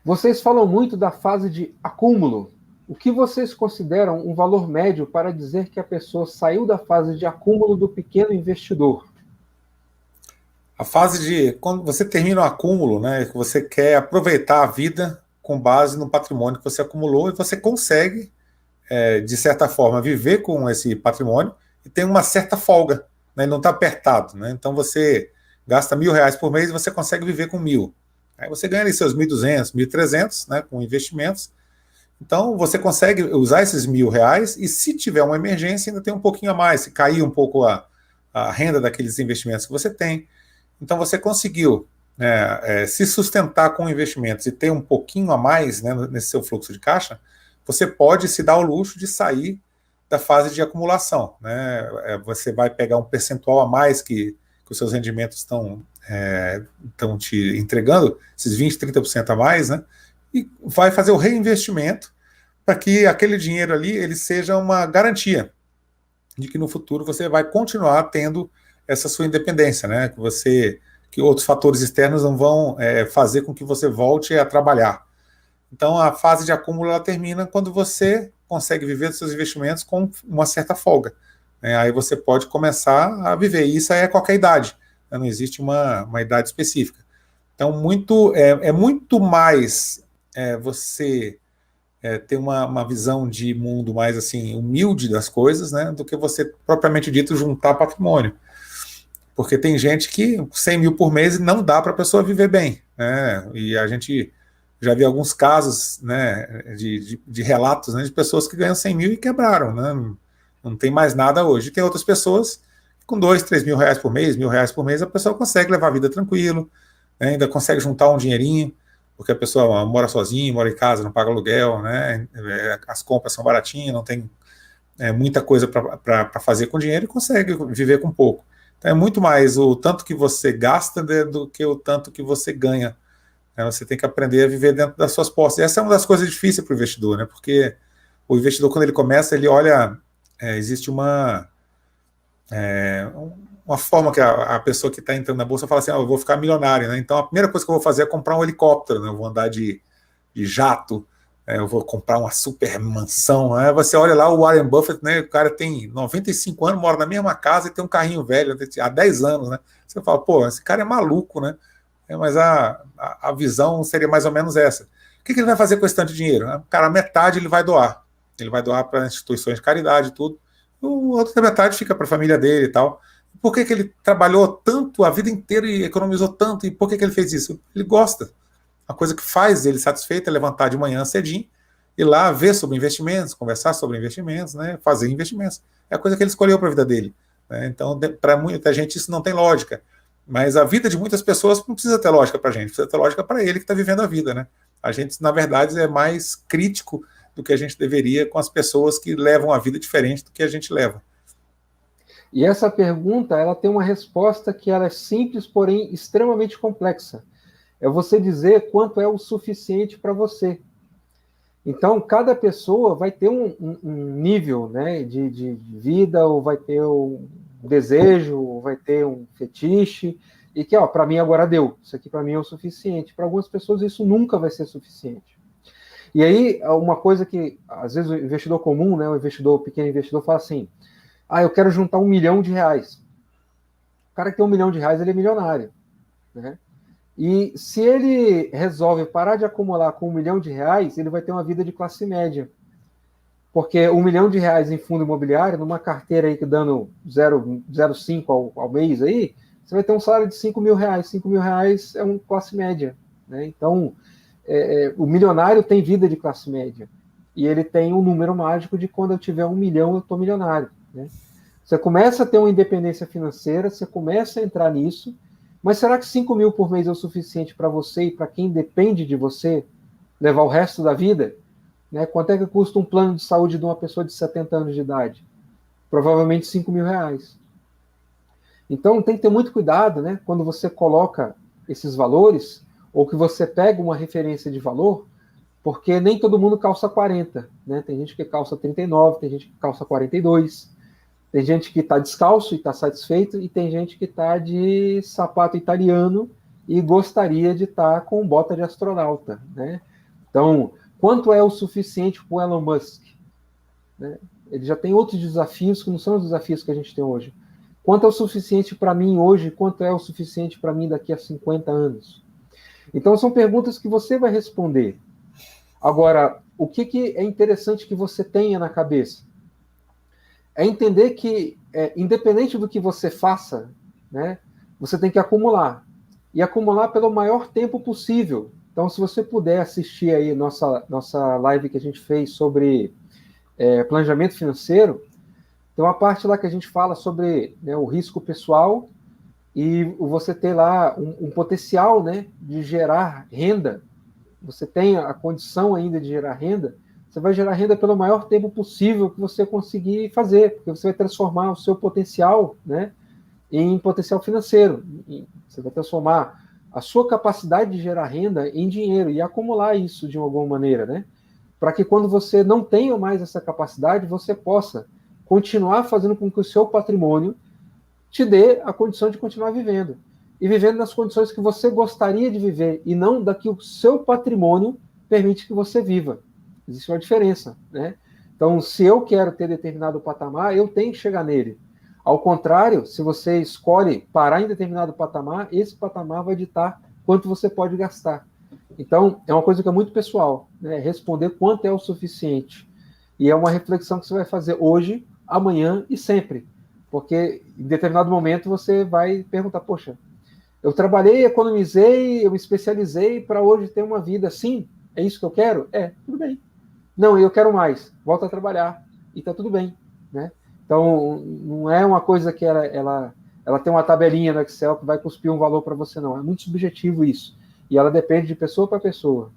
Vocês falam muito da fase de acúmulo. O que vocês consideram um valor médio para dizer que a pessoa saiu da fase de acúmulo do pequeno investidor? A fase de quando você termina o acúmulo, né, que você quer aproveitar a vida com base no patrimônio que você acumulou e você consegue, de certa forma, viver com esse patrimônio e tem uma certa folga, né, não está apertado. Né, então você gasta R$ 1.000 por mês e você consegue viver com 1.000. Aí você ganha ali seus 1.200, 1.300, né, com investimentos. Então você consegue usar esses R$ 1.000 e se tiver uma emergência ainda tem um pouquinho a mais, se cair um pouco a renda daqueles investimentos que você tem. Então você conseguiu, né, se sustentar com investimentos e ter um pouquinho a mais, né, nesse seu fluxo de caixa, você pode se dar o luxo de sair da fase de acumulação. Né? Você vai pegar um percentual a mais que os seus rendimentos estão te entregando, esses 20, 30% a mais, né? E vai fazer o reinvestimento para que aquele dinheiro ali ele seja uma garantia de que no futuro você vai continuar tendo essa sua independência, né? Que outros fatores externos não vão fazer com que você volte a trabalhar. Então a fase de acúmulo ela termina quando você consegue viver dos seus investimentos com uma certa folga. Né? Aí você pode começar a viver. E isso aí é qualquer idade. Né? Não existe uma idade específica. Então é muito mais você ter uma visão de mundo mais assim humilde das coisas, né, do que você propriamente dito juntar patrimônio. Porque tem gente que 100 mil por mês não dá para a pessoa viver bem. Né? E a gente já viu alguns casos, né, de relatos, né, de pessoas que ganham 100 mil e quebraram. Né? Não tem mais nada hoje. E tem outras pessoas com 2, 3 mil reais por mês, R$ 1.000 por mês, a pessoa consegue levar a vida tranquilo, né, ainda consegue juntar um dinheirinho, porque a pessoa mora sozinha, mora em casa, não paga aluguel, né, as compras são baratinhas, não tem muita coisa para fazer com dinheiro e consegue viver com pouco. Então é muito mais o tanto que você gasta do que o tanto que você ganha. Você tem que aprender a viver dentro das suas posses. Essa é uma das coisas difíceis para o investidor, né? Porque o investidor, quando ele começa, ele olha, existe uma forma que a pessoa que está entrando na bolsa fala assim, eu vou ficar milionário, né? Então a primeira coisa que eu vou fazer é comprar um helicóptero, né? Eu vou andar de jato, eu vou comprar uma super mansão. Aí você olha lá o Warren Buffett, né? O cara tem 95 anos, mora na mesma casa e tem um carrinho velho há 10 anos, né? Você fala, pô, esse cara é maluco, né? Mas a visão seria mais ou menos essa. O que ele vai fazer com esse tanto de dinheiro? Cara, metade ele vai doar. Ele vai doar para instituições de caridade e tudo. O outra metade fica para a família dele e tal. Por que ele trabalhou tanto a vida inteira e economizou tanto? E por que ele fez isso? Ele gosta. A coisa que faz ele satisfeito é levantar de manhã cedinho, ir lá ver sobre investimentos, conversar sobre investimentos, né, fazer investimentos. É a coisa que ele escolheu para a vida dele. Né? Então, para muita gente isso não tem lógica. Mas a vida de muitas pessoas não precisa ter lógica para a gente, precisa ter lógica para ele que está vivendo a vida. Né? A gente, na verdade, é mais crítico do que a gente deveria com as pessoas que levam a vida diferente do que a gente leva. E essa pergunta, ela tem uma resposta que ela é simples, porém extremamente complexa. É você dizer quanto é o suficiente para você. Então, cada pessoa vai ter um nível, né, de vida, ou vai ter um desejo, ou vai ter um fetiche, e que, para mim agora deu, isso aqui para mim é o suficiente. Para algumas pessoas isso nunca vai ser suficiente. E aí, uma coisa que, às vezes, o investidor comum, né, o pequeno investidor, fala assim, eu quero juntar R$1 milhão. O cara que tem R$1 milhão, ele é milionário, né? E se ele resolve parar de acumular com R$1 milhão, ele vai ter uma vida de classe média. Porque R$1 milhão em fundo imobiliário, numa carteira aí que dando 0,5 ao mês aí, você vai ter um salário de R$5 mil. R$5 mil é uma classe média. Né? Então, o milionário tem vida de classe média. E ele tem um número mágico de quando eu tiver R$1 milhão, eu estou milionário. Né? Você começa a ter uma independência financeira, você começa a entrar nisso, mas será que 5 mil por mês é o suficiente para você e para quem depende de você levar o resto da vida? Né? Quanto é que custa um plano de saúde de uma pessoa de 70 anos de idade? Provavelmente R$5 mil. Então tem que ter muito cuidado, né? Quando você coloca esses valores, ou que você pega uma referência de valor, porque nem todo mundo calça 40. Né? Tem gente que calça 39, tem gente que calça 42. Tem gente que está descalço e está satisfeito, e tem gente que está de sapato italiano e gostaria de estar com bota de astronauta. Né? Então, quanto é o suficiente para o Elon Musk? Né? Ele já tem outros desafios que não são os desafios que a gente tem hoje. Quanto é o suficiente para mim hoje? Quanto é o suficiente para mim daqui a 50 anos? Então, são perguntas que você vai responder. Agora, o que é interessante que você tenha na cabeça? É entender que, independente do que você faça, né, você tem que acumular. E acumular pelo maior tempo possível. Então, se você puder assistir aí nossa live que a gente fez sobre planejamento financeiro, tem uma parte lá que a gente fala sobre, né, o risco pessoal e você ter lá um potencial, né, de gerar renda. Você tem a condição ainda de gerar renda, você vai gerar renda pelo maior tempo possível que você conseguir fazer, porque você vai transformar o seu potencial, né, em potencial financeiro. Você vai transformar a sua capacidade de gerar renda em dinheiro e acumular isso de alguma maneira, né? Para que quando você não tenha mais essa capacidade, você possa continuar fazendo com que o seu patrimônio te dê a condição de continuar vivendo. E vivendo nas condições que você gostaria de viver, e não da que o seu patrimônio permite que você viva. Existe uma diferença, né? Então, se eu quero ter determinado patamar, eu tenho que chegar nele. Ao contrário, se você escolhe parar em determinado patamar, esse patamar vai ditar quanto você pode gastar. Então, é uma coisa que é muito pessoal, né? Responder quanto é o suficiente. E é uma reflexão que você vai fazer hoje, amanhã e sempre. Porque em determinado momento você vai perguntar, poxa, eu trabalhei, economizei, eu me especializei para hoje ter uma vida assim? É isso que eu quero? Tudo bem. Não, eu quero mais. Volta a trabalhar. E está tudo bem, né? Então, não é uma coisa que ela tem uma tabelinha no Excel que vai cuspir um valor para você, não. É muito subjetivo isso. E ela depende de pessoa para pessoa.